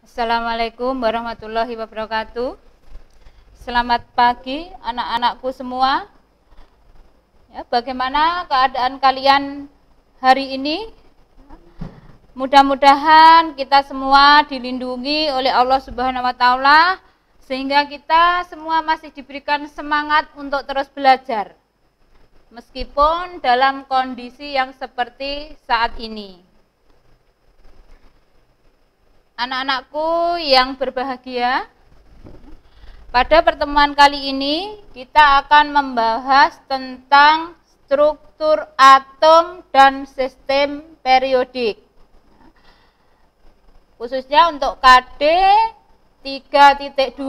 Assalamualaikum warahmatullahi wabarakatuh. Selamat pagi anak-anakku semua. Ya, bagaimana keadaan kalian hari ini? Mudah-mudahan kita semua dilindungi oleh Allah Subhanahu wa taala sehingga kita semua masih diberikan semangat untuk terus belajar. Meskipun dalam kondisi yang seperti saat ini. Anak-anakku yang berbahagia, pada pertemuan kali ini kita akan membahas tentang struktur atom dan sistem periodik. Khususnya untuk KD 3.2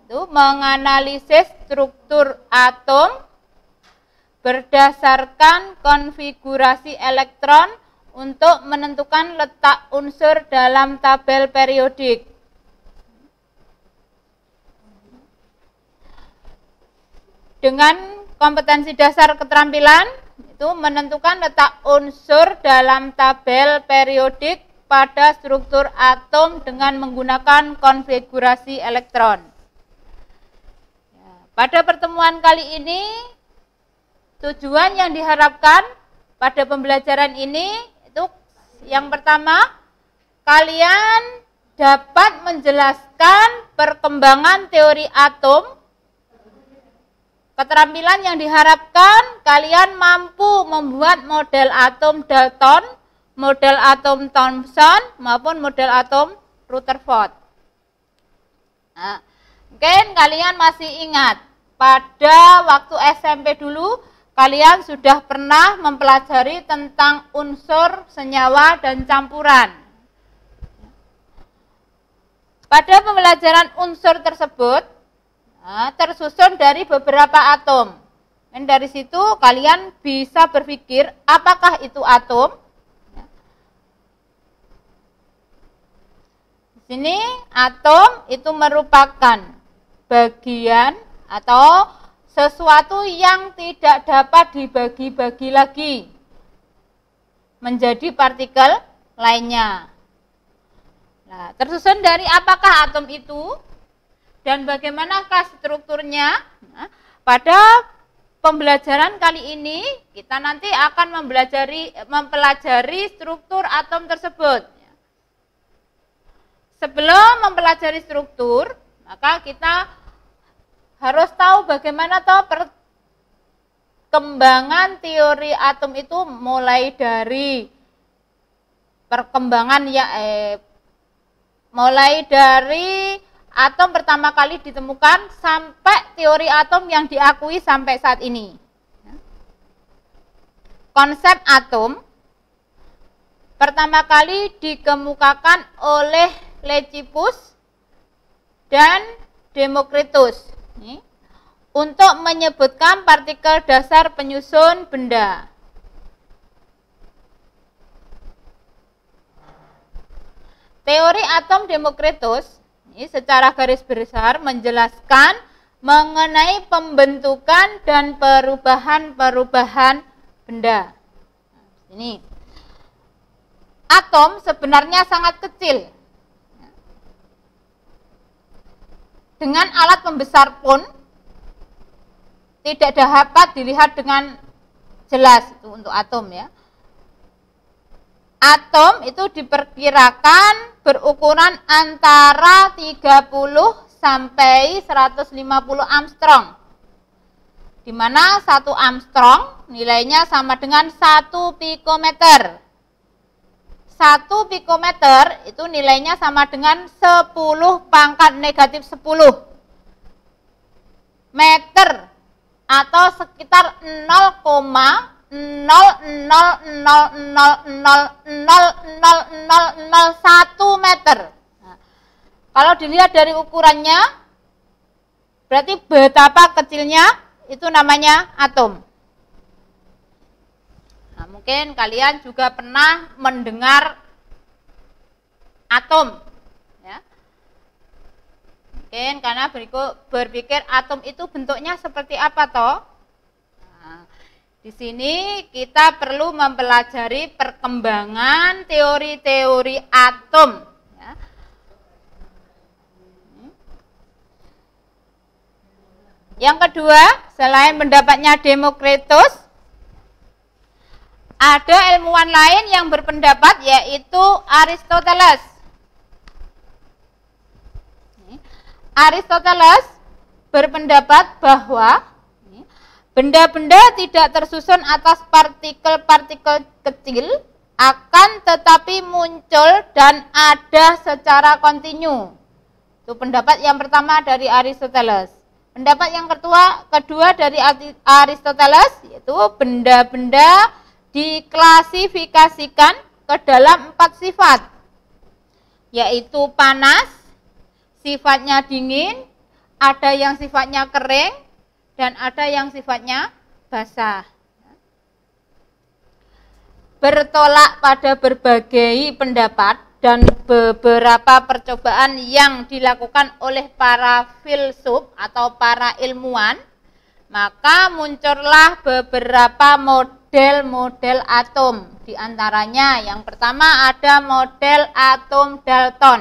itu menganalisis struktur atom berdasarkan konfigurasi elektron untuk menentukan letak unsur dalam tabel periodik. Dengan kompetensi dasar keterampilan, itu menentukan letak unsur dalam tabel periodik pada struktur atom dengan menggunakan konfigurasi elektron. Pada pertemuan kali ini, tujuan yang diharapkan pada pembelajaran ini yang pertama, kalian dapat menjelaskan perkembangan teori atom. Keterampilan yang diharapkan, kalian mampu membuat model atom Dalton, model atom Thomson, maupun model atom Rutherford. Nah, mungkin kalian masih ingat, pada waktu SMP dulu, kalian sudah pernah mempelajari tentang unsur, senyawa, dan campuran. Pada pembelajaran unsur tersebut, tersusun dari beberapa atom. Dan dari situ kalian bisa berpikir, apakah itu atom? Di sini, atom itu merupakan bagian atau sesuatu yang tidak dapat dibagi-bagi lagi menjadi partikel lainnya. Nah, tersusun dari apakah atom itu dan bagaimanakah strukturnya? Nah, pada pembelajaran kali ini kita nanti akan mempelajari struktur atom tersebut. Sebelum mempelajari struktur, maka kita harus tahu bagaimana perkembangan teori atom itu mulai dari mulai dari atom pertama kali ditemukan sampai teori atom yang diakui sampai saat ini. Konsep atom pertama kali dikemukakan oleh Leucippus dan Democritus untuk menyebutkan partikel dasar penyusun benda. Teori atom Democritus secara garis besar menjelaskan mengenai pembentukan dan perubahan-perubahan benda. Ini atom sebenarnya sangat kecil. Dengan alat pembesar pun tidak dapat dilihat dengan jelas itu untuk atom ya. Atom itu diperkirakan berukuran antara 30 sampai 150 Armstrong. Di mana 1 Armstrong nilainya sama dengan 1 pikometer. 1 pikometer itu nilainya sama dengan 10 pangkat negatif 10 meter atau sekitar 0,0000000001 meter. Nah, kalau dilihat dari ukurannya, berarti betapa kecilnya itu namanya atom. Nah, mungkin kalian juga pernah mendengar atom, ya. Mungkin karena berpikir atom itu bentuknya seperti apa toh? Nah, di sini kita perlu mempelajari perkembangan teori-teori atom. Ya. Yang kedua, selain pendapatnya Demokritus, ada ilmuwan lain yang berpendapat, yaitu Aristoteles. Aristoteles berpendapat bahwa benda-benda tidak tersusun atas partikel-partikel kecil, akan tetapi muncul dan ada secara kontinu. Itu pendapat yang pertama dari Aristoteles. Pendapat yang kedua dari Aristoteles, yaitu benda-benda diklasifikasikan ke dalam 4 sifat, yaitu panas, sifatnya dingin, ada yang sifatnya kering, dan ada yang sifatnya basah. Bertolak pada berbagai pendapat dan beberapa percobaan yang dilakukan oleh para filsuf atau para ilmuwan, maka muncullah beberapa model-model atom. Di antaranya yang pertama ada model atom Dalton,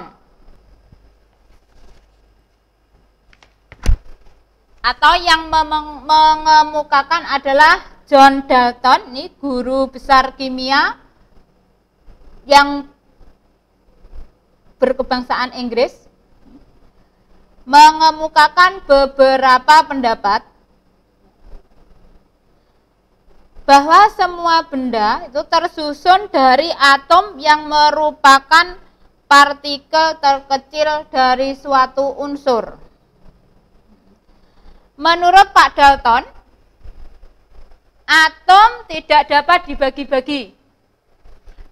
atau yang mengemukakan adalah John Dalton, ini guru besar kimia yang berkebangsaan Inggris, mengemukakan beberapa pendapat bahwa semua benda itu tersusun dari atom yang merupakan partikel terkecil dari suatu unsur. Menurut Pak Dalton, atom tidak dapat dibagi-bagi.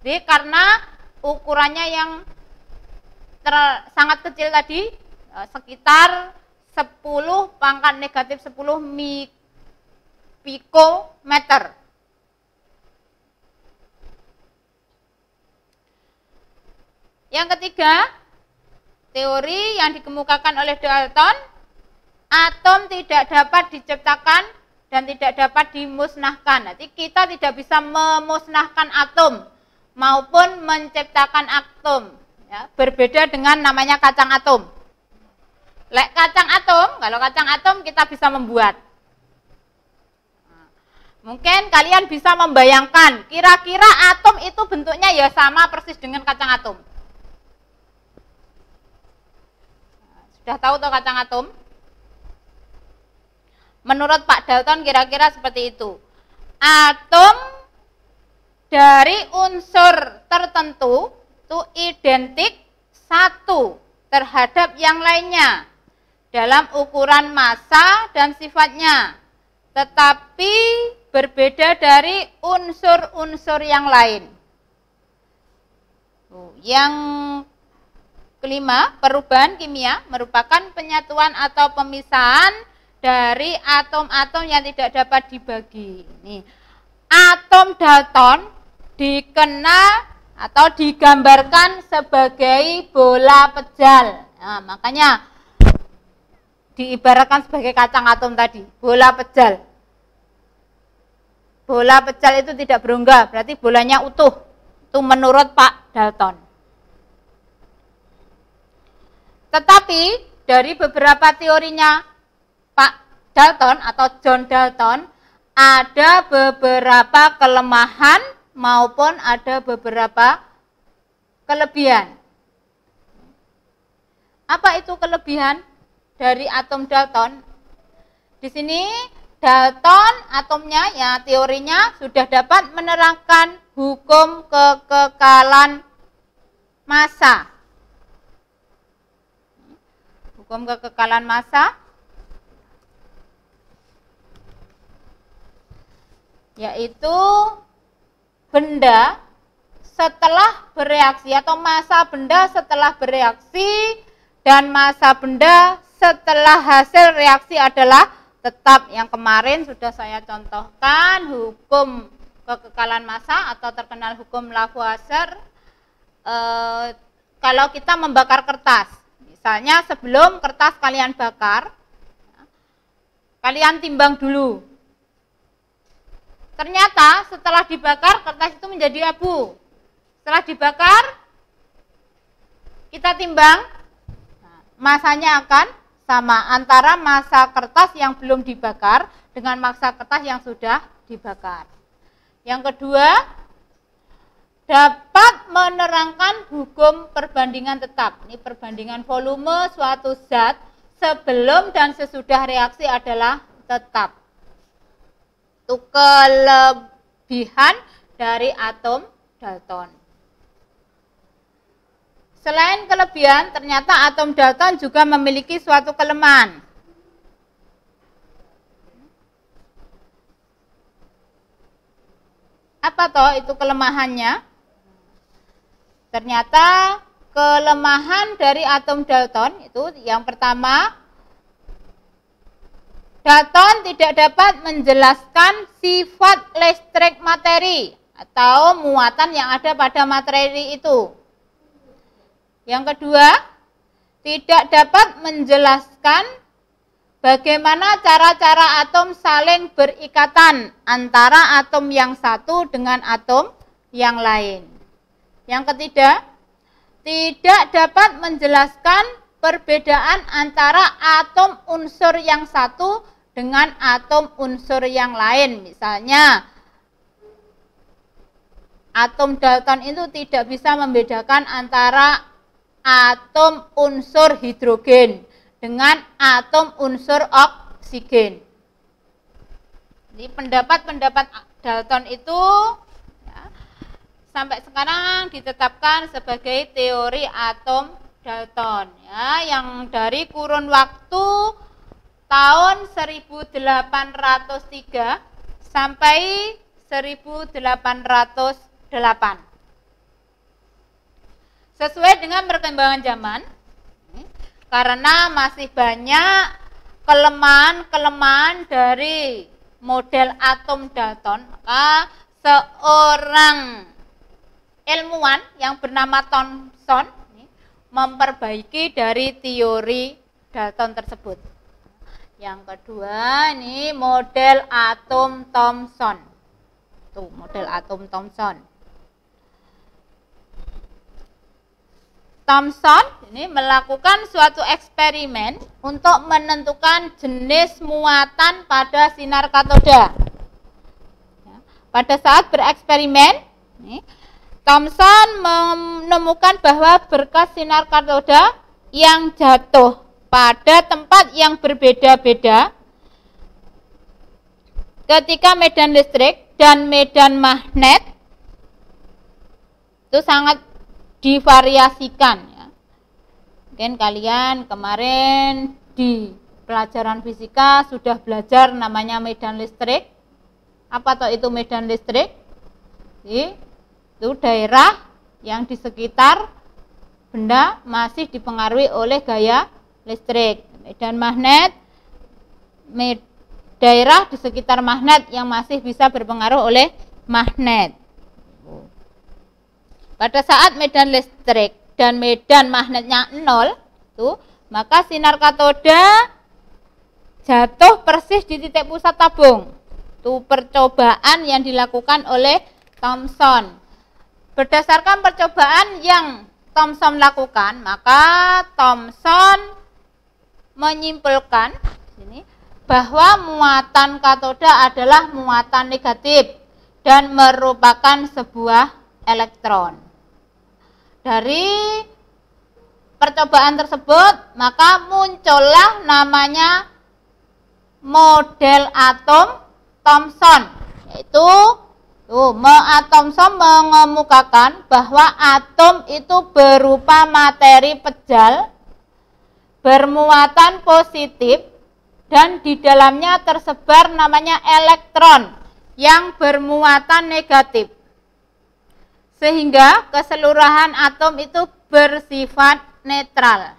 Jadi karena ukurannya yang sangat kecil tadi, sekitar 10 pangkat negatif 10 pikometer. Yang ketiga, teori yang dikemukakan oleh Dalton, atom tidak dapat diciptakan dan tidak dapat dimusnahkan. Nanti kita tidak bisa memusnahkan atom maupun menciptakan atom. Ya, berbeda dengan namanya kacang atom. Kalau kacang atom kita bisa membuat. Mungkin kalian bisa membayangkan, kira-kira atom itu bentuknya ya sama persis dengan kacang atom. Sudah tahu toh kacang atom? Menurut Pak Dalton kira-kira seperti itu. Atom dari unsur tertentu itu identik satu terhadap yang lainnya dalam ukuran massa dan sifatnya, tetapi berbeda dari unsur-unsur yang lain. Yang kelima, perubahan kimia merupakan penyatuan atau pemisahan dari atom-atom yang tidak dapat dibagi. Nih, atom Dalton dikenal atau digambarkan sebagai bola pejal. Nah, makanya diibaratkan sebagai kacang atom tadi, bola pejal. Bola pejal itu tidak berongga, berarti bolanya utuh. Itu menurut Pak Dalton. Tetapi dari beberapa teorinya Pak Dalton atau John Dalton, ada beberapa kelemahan maupun ada beberapa kelebihan. Apa itu kelebihan dari atom Dalton? Di sini Dalton atomnya, ya teorinya sudah dapat menerangkan hukum kekekalan massa. Hukum kekekalan massa yaitu benda setelah bereaksi atau massa benda setelah bereaksi dan massa benda setelah hasil reaksi adalah tetap. Yang kemarin sudah saya contohkan hukum kekekalan massa atau terkenal hukum Lavoisier. Kalau kita membakar kertas, misalnya sebelum kertas kalian bakar, kalian timbang dulu. Ternyata setelah dibakar kertas itu menjadi abu. Setelah dibakar kita timbang, massanya akan sama antara massa kertas yang belum dibakar dengan massa kertas yang sudah dibakar. Yang kedua, dapat menerangkan hukum perbandingan tetap. Ini perbandingan volume suatu zat sebelum dan sesudah reaksi adalah tetap. Itu kelebihan dari atom Dalton. Selain kelebihan, ternyata atom Dalton juga memiliki suatu kelemahan. Apa toh itu kelemahannya? Ternyata kelemahan dari atom Dalton itu yang pertama, Dalton tidak dapat menjelaskan sifat listrik materi atau muatan yang ada pada materi itu. Yang kedua, tidak dapat menjelaskan bagaimana cara-cara atom saling berikatan antara atom yang satu dengan atom yang lain. Yang ketiga, tidak dapat menjelaskan perbedaan antara atom unsur yang satu dengan atom unsur yang lain. Misalnya, atom Dalton itu tidak bisa membedakan antara atom unsur hidrogen dengan atom unsur oksigen. Jadi pendapat-pendapat Dalton itu ya, sampai sekarang ditetapkan sebagai teori atom Dalton ya, yang dari kurun waktu tahun 1803 sampai 1808. Sesuai dengan perkembangan zaman, karena masih banyak kelemahan-kelemahan dari model atom Dalton, maka seorang ilmuwan yang bernama Thomson memperbaiki dari teori Dalton tersebut. Yang kedua, ini model atom Thomson. Tuh, model atom Thomson. Thomson ini melakukan suatu eksperimen untuk menentukan jenis muatan pada sinar katoda. Ya, pada saat bereksperimen, Thomson menemukan bahwa berkas sinar katoda yang jatuh pada tempat yang berbeda-beda ketika medan listrik dan medan magnet itu sangat divariasikan ya. Mungkin kalian kemarin di pelajaran fisika sudah belajar namanya medan listrik. Apa toh itu medan listrik? Itu daerah yang di sekitar benda masih dipengaruhi oleh gaya listrik. Medan magnet, daerah di sekitar magnet yang masih bisa berpengaruh oleh magnet. Pada saat medan listrik dan medan magnetnya 0, maka sinar katoda jatuh persis di titik pusat tabung. Itu percobaan yang dilakukan oleh Thomson. Berdasarkan percobaan yang Thomson lakukan, maka Thomson menyimpulkan bahwa muatan katoda adalah muatan negatif dan merupakan sebuah elektron. Dari percobaan tersebut, maka muncullah namanya model atom Thomson, yaitu Thomson mengemukakan bahwa atom itu berupa materi pejal bermuatan positif dan di dalamnya tersebar namanya elektron yang bermuatan negatif. Sehingga keseluruhan atom itu bersifat netral.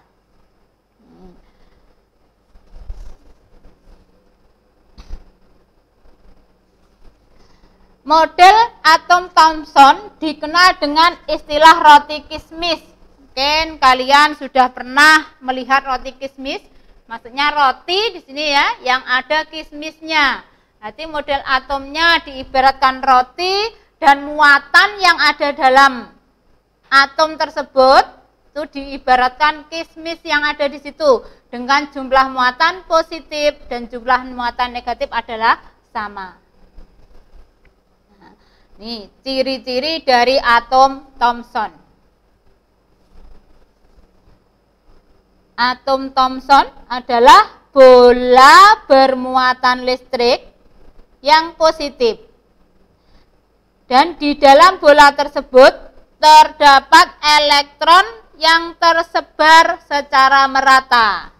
Model atom Thomson dikenal dengan istilah roti kismis. Mungkin kalian sudah pernah melihat roti kismis. Maksudnya roti di sini ya, yang ada kismisnya. Nanti model atomnya diibaratkan roti dan muatan yang ada dalam atom tersebut itu diibaratkan kismis yang ada di situ dengan jumlah muatan positif dan jumlah muatan negatif adalah sama. Nah, ini ciri-ciri dari atom Thomson. Atom Thomson adalah bola bermuatan listrik yang positif. Dan di dalam bola tersebut terdapat elektron yang tersebar secara merata.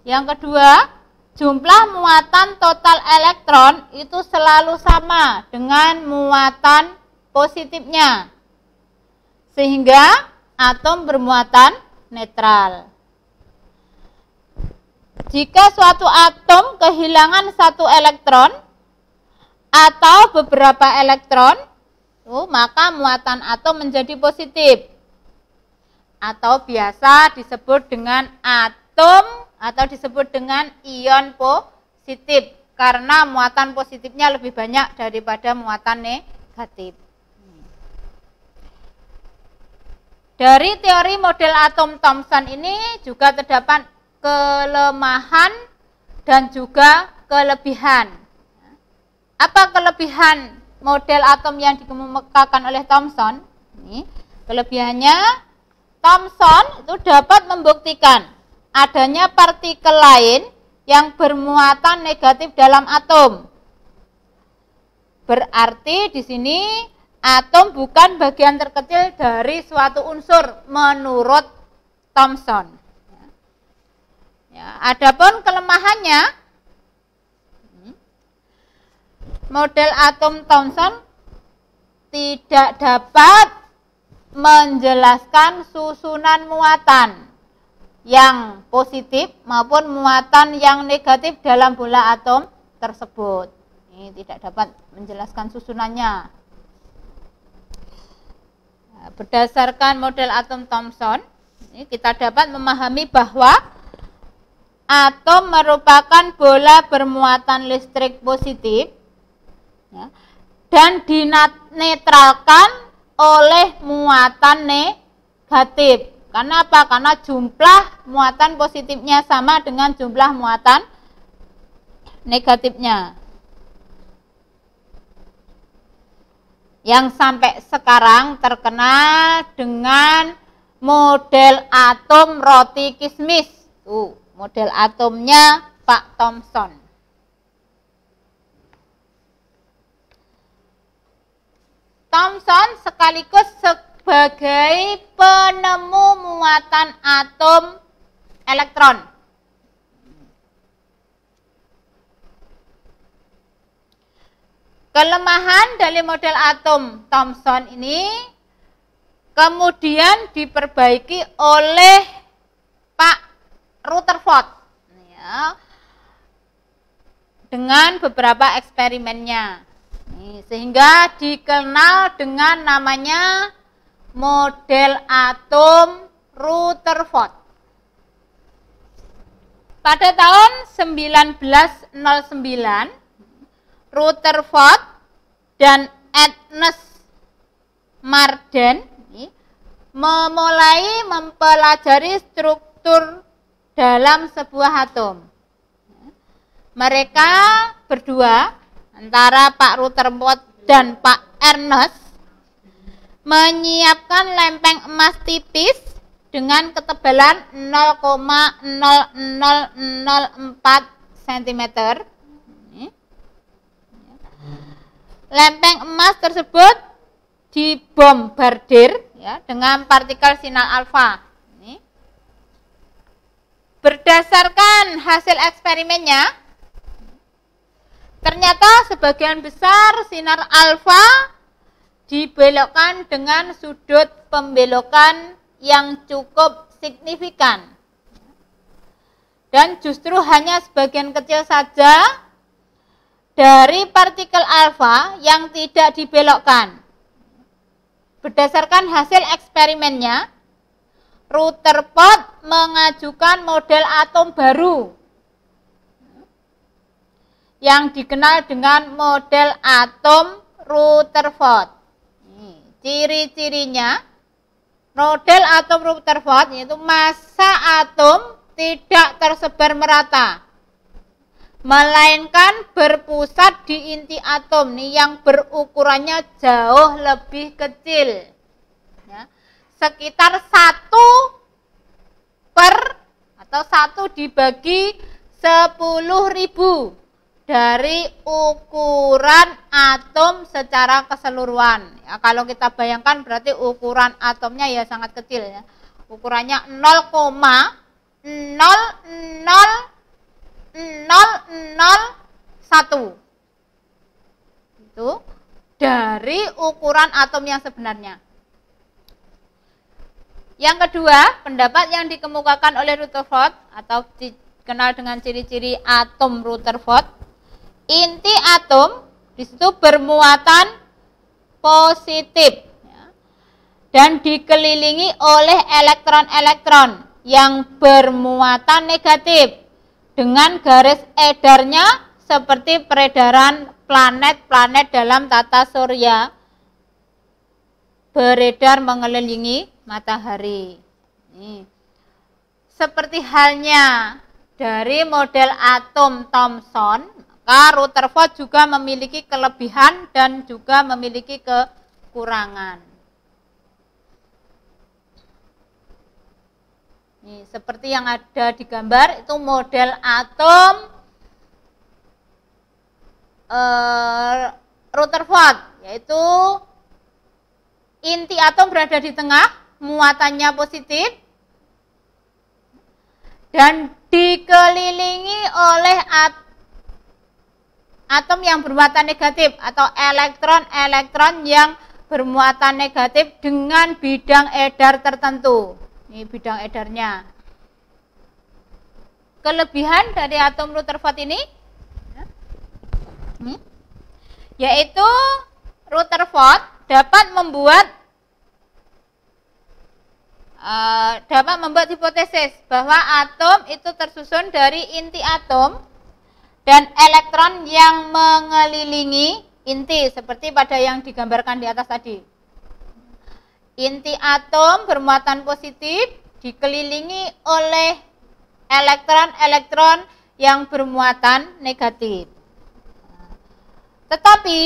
Yang kedua, jumlah muatan total elektron itu selalu sama dengan muatan positifnya. Sehingga atom bermuatan netral. Jika suatu atom kehilangan satu elektron atau beberapa elektron, maka muatan atom menjadi positif. Atau biasa disebut dengan atom atau disebut dengan ion positif. Karena muatan positifnya lebih banyak daripada muatan negatif. Dari teori model atom Thomson ini juga terdapat kelemahan dan juga kelebihan. Apa kelebihan model atom yang dikemukakan oleh Thomson? Ini kelebihannya, Thomson itu dapat membuktikan adanya partikel lain yang bermuatan negatif dalam atom. Berarti di sini atom bukan bagian terkecil dari suatu unsur menurut Thomson. Ya, adapun kelemahannya, model atom Thomson tidak dapat menjelaskan susunan muatan yang positif maupun muatan yang negatif dalam bola atom tersebut. Ini tidak dapat menjelaskan susunannya. Berdasarkan model atom Thomson, kita dapat memahami bahwa atom merupakan bola bermuatan listrik positif, ya, dan dinetralkan oleh muatan negatif. Karena apa? Karena jumlah muatan positifnya sama dengan jumlah muatan negatifnya. Yang sampai sekarang terkenal dengan model atom roti kismis. Model atomnya Pak Thomson. Thomson sekaligus sebagai penemu muatan atom elektron. Kelemahan dari model atom Thomson ini kemudian diperbaiki oleh Pak Rutherford, ya, dengan beberapa eksperimennya, sehingga dikenal dengan namanya model atom Rutherford. Pada tahun 1909, Rutherford dan Ernest Marden memulai mempelajari struktur dalam sebuah atom. Mereka berdua, antara Pak Rutherford dan Pak Ernest, menyiapkan lempeng emas tipis dengan ketebalan 0,0004 cm. Lempeng emas tersebut dibombardir, ya, dengan partikel sinar alfa. Berdasarkan hasil eksperimennya, ternyata sebagian besar sinar alfa dibelokkan dengan sudut pembelokan yang cukup signifikan. Dan justru hanya sebagian kecil saja dari partikel alfa yang tidak dibelokkan. Berdasarkan hasil eksperimennya, Rutherford mengajukan model atom baru yang dikenal dengan model atom Rutherford. Ciri-cirinya, Model atom Rutherford yaitu massa atom tidak tersebar merata, melainkan berpusat di inti atom nih yang berukurannya jauh lebih kecil, ya, sekitar 1 dibagi 10.000 dari ukuran atom secara keseluruhan. Ya, kalau kita bayangkan berarti ukuran atomnya ya sangat kecil ya. Ukurannya 0,00001. Itu dari ukuran atom yang sebenarnya. Yang kedua, pendapat yang dikemukakan oleh Rutherford atau dikenal dengan ciri-ciri atom Rutherford, inti atom di situ bermuatan positif ya, dan dikelilingi oleh elektron-elektron yang bermuatan negatif dengan garis edarnya seperti peredaran planet-planet dalam tata surya beredar mengelilingi matahari. Ini. Seperti halnya dari model atom Thomson, maka Rutherford juga memiliki kelebihan dan juga memiliki kekurangan. Ini, seperti yang ada di gambar, itu model atom Rutherford, yaitu inti atom berada di tengah, muatannya positif, dan dikelilingi oleh atom yang bermuatan negatif atau elektron-elektron yang bermuatan negatif dengan bidang edar tertentu. Ini bidang edarnya. Kelebihan dari atom Rutherford ini yaitu Rutherford dapat membuat hipotesis bahwa atom itu tersusun dari inti atom dan elektron yang mengelilingi inti, seperti pada yang digambarkan di atas tadi. Inti atom bermuatan positif dikelilingi oleh elektron-elektron yang bermuatan negatif. Tetapi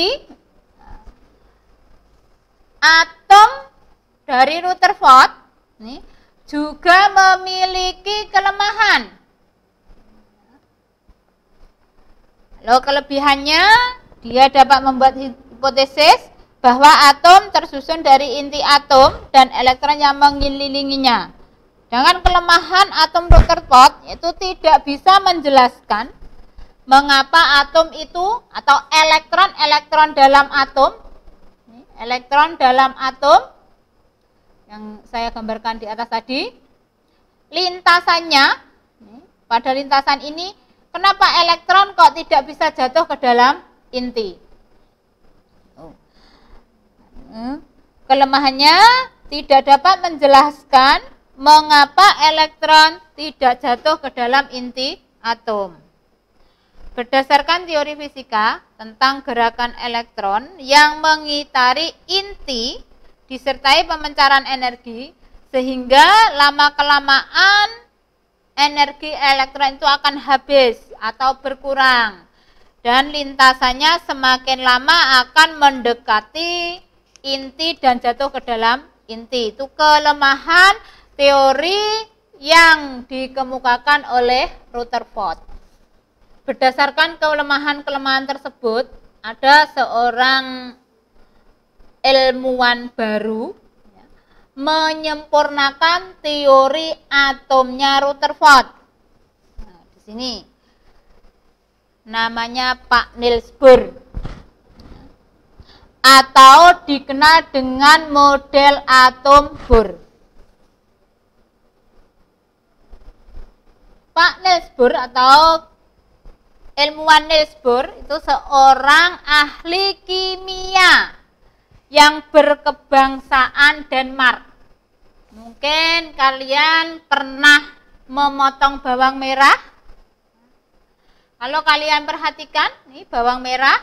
atom dari Rutherford ini juga memiliki kelemahan. Lalu kelebihannya, dia dapat membuat hipotesis bahwa atom tersusun dari inti atom dan elektron yang mengelilinginya. Dengan kelemahan atom Rutherford itu tidak bisa menjelaskan mengapa atom itu atau elektron-elektron dalam atom yang saya gambarkan di atas tadi, lintasannya, pada lintasan ini kenapa elektron kok tidak bisa jatuh ke dalam inti? Kelemahannya tidak dapat menjelaskan mengapa elektron tidak jatuh ke dalam inti atom. Berdasarkan teori fisika tentang gerakan elektron yang mengitari inti disertai pemancaran energi, sehingga lama-kelamaan energi elektron itu akan habis atau berkurang, dan lintasannya semakin lama akan mendekati inti dan jatuh ke dalam inti. Itu kelemahan teori yang dikemukakan oleh Rutherford. Berdasarkan kelemahan-kelemahan tersebut, ada seorang ilmuwan baru menyempurnakan teori atomnya Rutherford. Nah, di sini namanya Pak Niels Bohr atau dikenal dengan model atom Bohr. Pak Niels Bohr atau ilmuwan Niels Bohr itu seorang ahli kimia yang berkebangsaan Denmark. Mungkin kalian pernah memotong bawang merah. Kalau kalian perhatikan, ini bawang merah,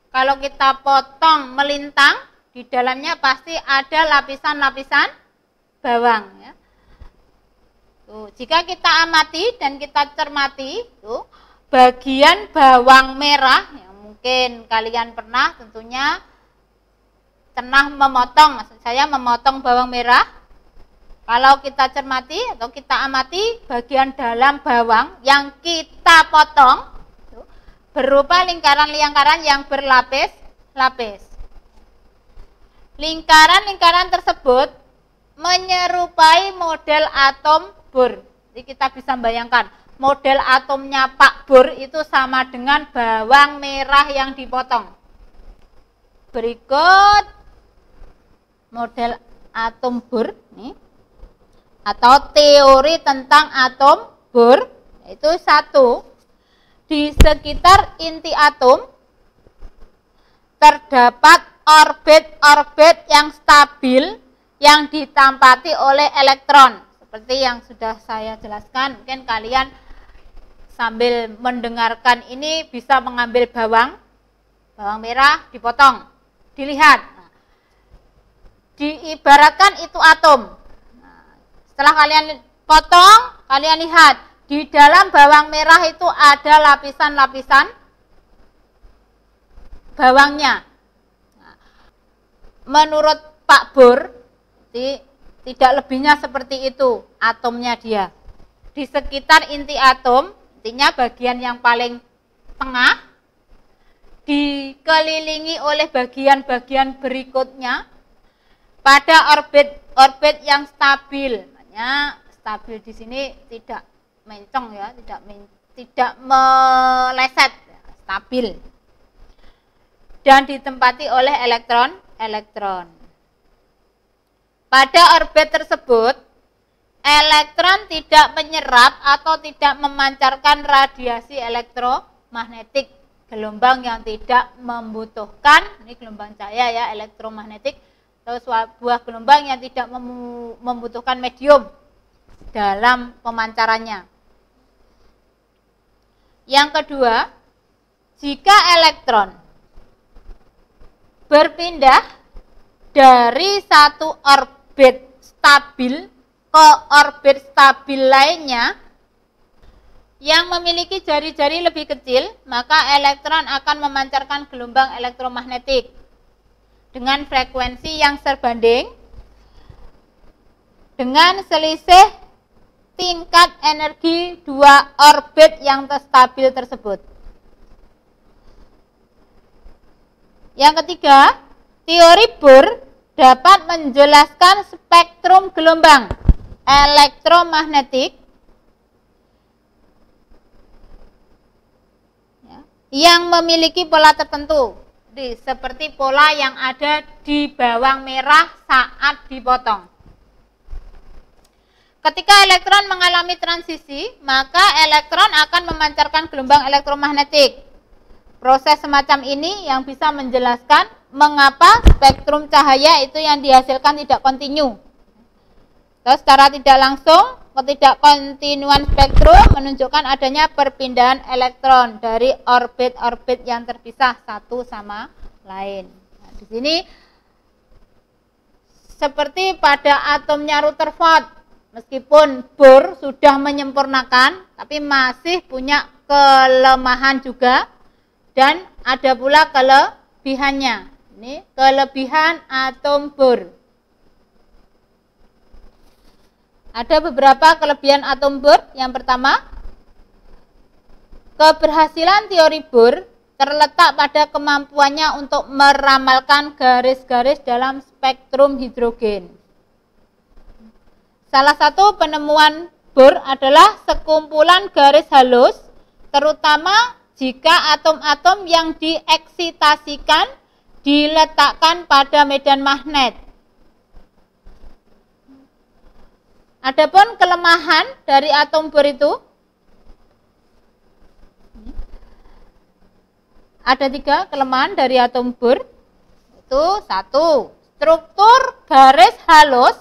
kalau kita potong melintang, di dalamnya pasti ada lapisan-lapisan bawang ya. Tuh, jika kita amati dan kita cermati, tuh bagian bawang merah yang mungkin kalian pernah tentunya memotong, maksud saya memotong bawang merah. Kalau kita cermati atau kita amati bagian dalam bawang yang kita potong tuh, berupa lingkaran-lingkaran yang berlapis-lapis. Lingkaran-lingkaran tersebut menyerupai model atom Bohr. Jadi kita bisa bayangkan model atomnya Pak Bohr itu sama dengan bawang merah yang dipotong. Berikut model atom Bohr nih, atau teori tentang atom Bohr, yaitu 1. Di sekitar inti atom terdapat orbit-orbit yang stabil yang ditempati oleh elektron. Seperti yang sudah saya jelaskan, mungkin kalian sambil mendengarkan ini bisa mengambil bawang merah, dipotong, dilihat. Diibaratkan itu atom. Setelah kalian potong, kalian lihat di dalam bawang merah itu ada lapisan-lapisan bawangnya. Menurut Pak Bohr, tidak lebihnya seperti itu atomnya dia. Di sekitar inti atom, intinya bagian yang paling tengah, dikelilingi oleh bagian-bagian berikutnya pada orbit yang stabil. Makanya stabil di sini tidak mencong ya, tidak meleset, stabil. Dan ditempati oleh elektron. Pada orbit tersebut, elektron tidak menyerap atau tidak memancarkan radiasi elektromagnetik, gelombang yang tidak membutuhkan, ini gelombang cahaya ya, elektromagnetik, atau sebuah gelombang yang tidak membutuhkan medium dalam pemancarannya. Yang kedua, jika elektron berpindah dari satu orbit stabil ke orbit stabil lainnya yang memiliki jari-jari lebih kecil, maka elektron akan memancarkan gelombang elektromagnetik dengan frekuensi yang serbanding dengan selisih tingkat energi dua orbit yang stabil tersebut. Yang ketiga, teori Bohr dapat menjelaskan spektrum gelombang elektromagnetik yang memiliki pola tertentu, seperti pola yang ada di bawang merah saat dipotong. Ketika elektron mengalami transisi, maka elektron akan memancarkan gelombang elektromagnetik. Proses semacam ini yang bisa menjelaskan mengapa spektrum cahaya itu yang dihasilkan tidak kontinu. Terus secara tidak langsung, ketidakkontinuan spektrum menunjukkan adanya perpindahan elektron dari orbit-orbit yang terpisah satu sama lain. Nah, di sini seperti pada atomnya Rutherford, meskipun Bohr sudah menyempurnakan, tapi masih punya kelemahan juga, dan ada pula kelebihannya. Ini kelebihan atom Bohr. Ada beberapa kelebihan atom Bohr. Yang pertama, keberhasilan teori Bohr terletak pada kemampuannya untuk meramalkan garis-garis dalam spektrum hidrogen. Salah satu penemuan Bohr adalah sekumpulan garis halus, terutama jika atom-atom yang dieksitasikan diletakkan pada medan magnet. Adapun kelemahan dari atom Bohr itu ada 3 kelemahan dari atom Bohr. Itu 1, struktur garis halus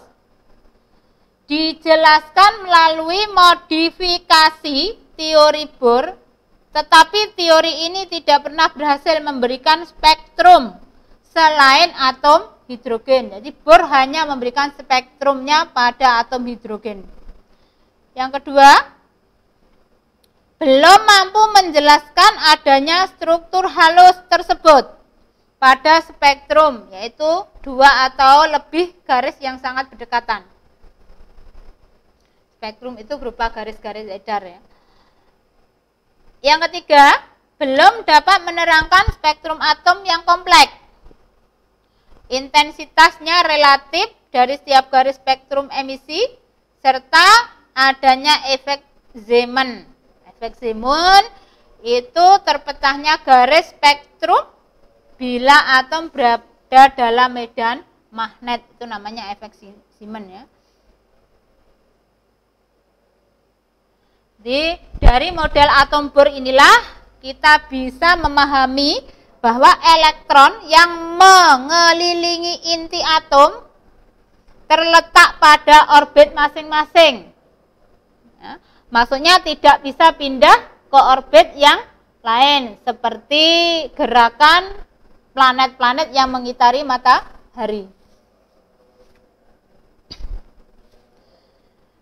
dijelaskan melalui modifikasi teori Bohr, tetapi teori ini tidak pernah berhasil memberikan spektrum selain atom hidrogen. Jadi Bohr hanya memberikan spektrumnya pada atom hidrogen. Yang kedua, belum mampu menjelaskan adanya struktur halus tersebut pada spektrum, yaitu 2 atau lebih garis yang sangat berdekatan. Spektrum itu berupa garis-garis edar ya. Yang ketiga, belum dapat menerangkan spektrum atom yang kompleks. Intensitasnya relatif dari setiap garis spektrum emisi serta adanya efek Zeeman. Efek Zeeman itu terpecahnya garis spektrum bila atom berada dalam medan magnet, itu namanya efek Zeeman ya. Jadi dari model atom Bohr inilah kita bisa memahami bahwa elektron yang mengelilingi inti atom terletak pada orbit masing-masing. Ya, maksudnya tidak bisa pindah ke orbit yang lain seperti gerakan planet-planet yang mengitari matahari.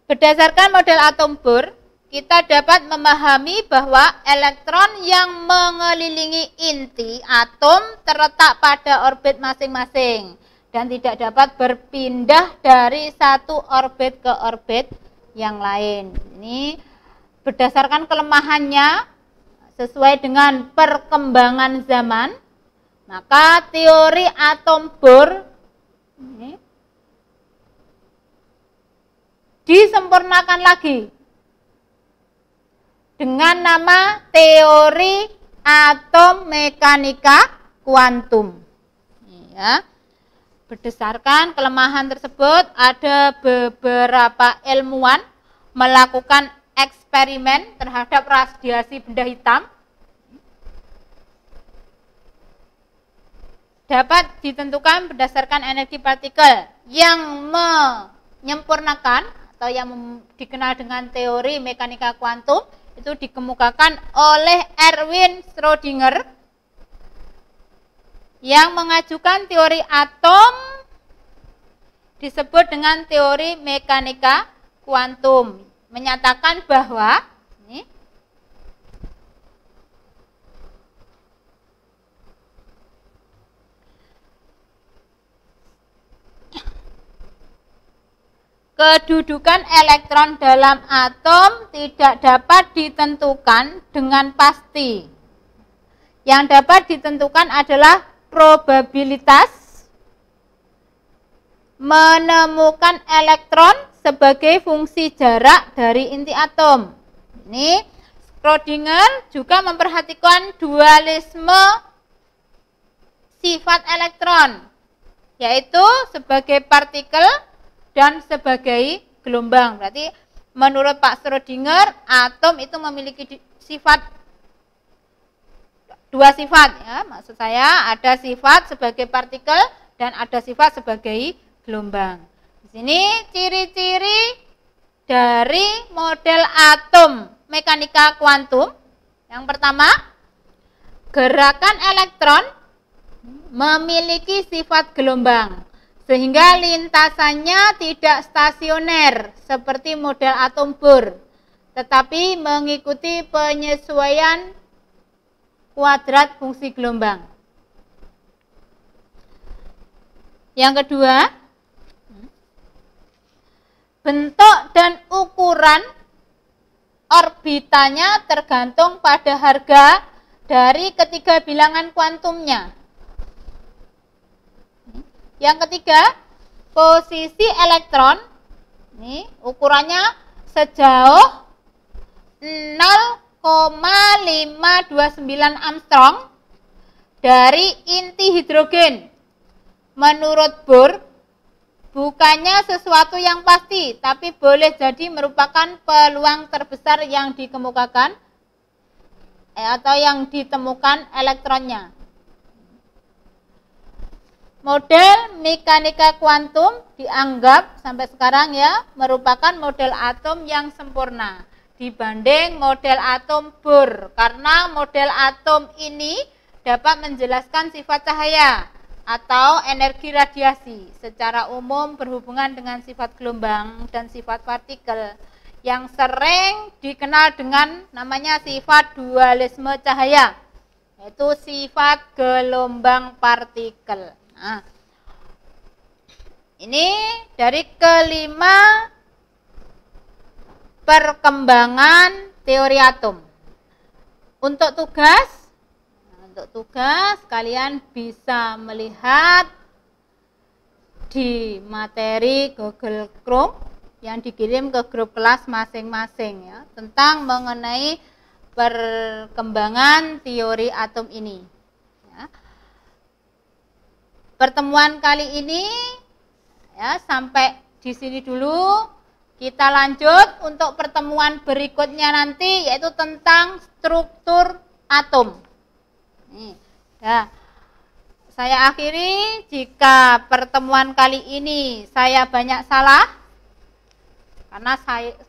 Berdasarkan model atom Bohr, kita dapat memahami bahwa elektron yang mengelilingi inti atom terletak pada orbit masing-masing dan tidak dapat berpindah dari satu orbit ke orbit yang lain. Ini berdasarkan kelemahannya sesuai dengan perkembangan zaman, maka teori atom Bohr ini disempurnakan lagi dengan nama teori atom mekanika kuantum. Ya. Berdasarkan kelemahan tersebut, ada beberapa ilmuwan melakukan eksperimen terhadap radiasi benda hitam. Dapat ditentukan berdasarkan energi partikel yang menyempurnakan atau yang dikenal dengan teori mekanika kuantum. Itu dikemukakan oleh Erwin Schrödinger yang mengajukan teori atom disebut dengan teori mekanika kuantum, menyatakan bahwa ini, kedudukan elektron dalam atom tidak dapat ditentukan dengan pasti. Yang dapat ditentukan adalah probabilitas menemukan elektron sebagai fungsi jarak dari inti atom. Ini Schrödinger juga memperhatikan dualisme sifat elektron, yaitu sebagai partikel dan sebagai gelombang. Berarti menurut Pak Schrödinger, atom itu memiliki dua sifat ya. Maksud saya ada sifat sebagai partikel dan ada sifat sebagai gelombang. Di sini ciri-ciri dari model atom mekanika kuantum. Yang pertama, gerakan elektron memiliki sifat gelombang, sehingga lintasannya tidak stasioner seperti model atom Bohr, tetapi mengikuti penyesuaian kuadrat fungsi gelombang. Yang kedua, bentuk dan ukuran orbitanya tergantung pada harga dari ketiga bilangan kuantumnya. Yang ketiga, posisi elektron, ini ukurannya sejauh 0,529 Armstrong dari inti hidrogen. Menurut Bohr, bukannya sesuatu yang pasti, tapi boleh jadi merupakan peluang terbesar yang dikemukakan atau yang ditemukan elektronnya. Model mekanika kuantum dianggap sampai sekarang ya merupakan model atom yang sempurna dibanding model atom Bohr, karena model atom ini dapat menjelaskan sifat cahaya atau energi radiasi secara umum berhubungan dengan sifat gelombang dan sifat partikel yang sering dikenal dengan namanya sifat dualisme cahaya, yaitu sifat gelombang partikel. Nah, ini dari kelima perkembangan teori atom. Untuk tugas kalian bisa melihat di materi Google Chrome yang dikirim ke grup kelas masing-masing ya, tentang mengenai perkembangan teori atom ini ya. Pertemuan kali ini ya sampai di sini dulu. Kita lanjut untuk pertemuan berikutnya nanti, yaitu tentang struktur atom. Nih, ya. Saya akhiri. Jika pertemuan kali ini saya banyak salah, karena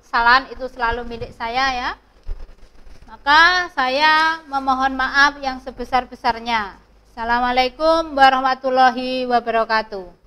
kesalahan itu selalu milik saya ya, maka saya memohon maaf yang sebesar-besarnya. Assalamualaikum warahmatullahi wabarakatuh.